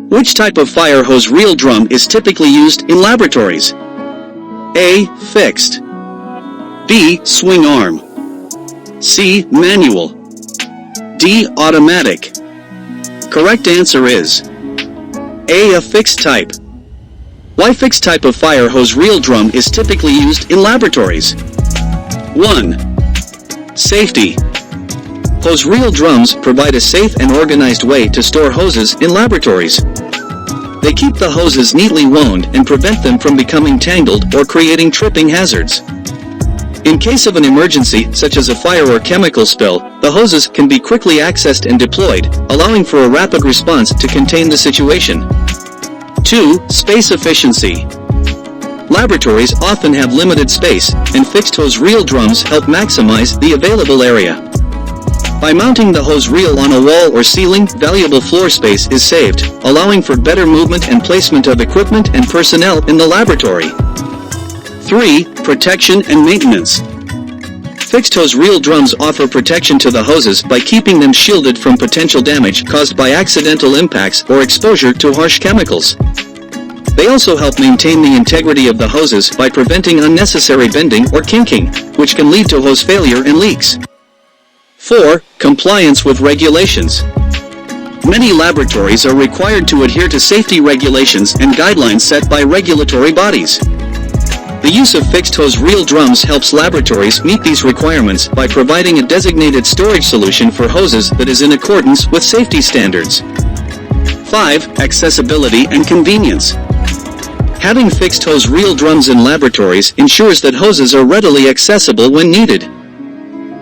Which type of fire hose reel drum is typically used in laboratories? A. Fixed. B. Swing arm. C. Manual. D. Automatic. Correct answer is A fixed type. Why fixed type of fire hose reel drum is typically used in laboratories? 1. Safety. Hose reel drums provide a safe and organized way to store hoses in laboratories. They keep the hoses neatly wound and prevent them from becoming tangled or creating tripping hazards. In case of an emergency, such as a fire or chemical spill, the hoses can be quickly accessed and deployed, allowing for a rapid response to contain the situation. 2. Space efficiency. Laboratories often have limited space, and fixed hose reel drums help maximize the available area. By mounting the hose reel on a wall or ceiling, valuable floor space is saved, allowing for better movement and placement of equipment and personnel in the laboratory. 3. Protection and maintenance. Fixed hose reel drums offer protection to the hoses by keeping them shielded from potential damage caused by accidental impacts or exposure to harsh chemicals. They also help maintain the integrity of the hoses by preventing unnecessary bending or kinking, which can lead to hose failure and leaks. 4. Compliance with regulations. Many laboratories are required to adhere to safety regulations and guidelines set by regulatory bodies. The use of fixed hose reel drums helps laboratories meet these requirements by providing a designated storage solution for hoses that is in accordance with safety standards. 5. Accessibility and convenience. Having fixed hose reel drums in laboratories ensures that hoses are readily accessible when needed.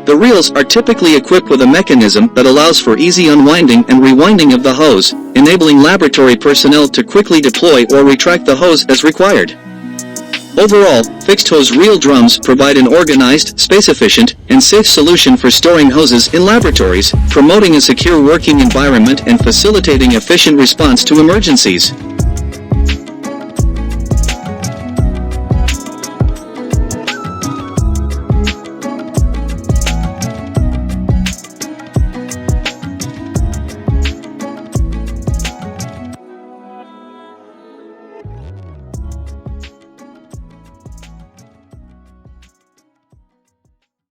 The reels are typically equipped with a mechanism that allows for easy unwinding and rewinding of the hose, enabling laboratory personnel to quickly deploy or retract the hose as required. Overall, fixed hose reel drums provide an organized, space-efficient, and safe solution for storing hoses in laboratories, promoting a secure working environment and facilitating efficient response to emergencies.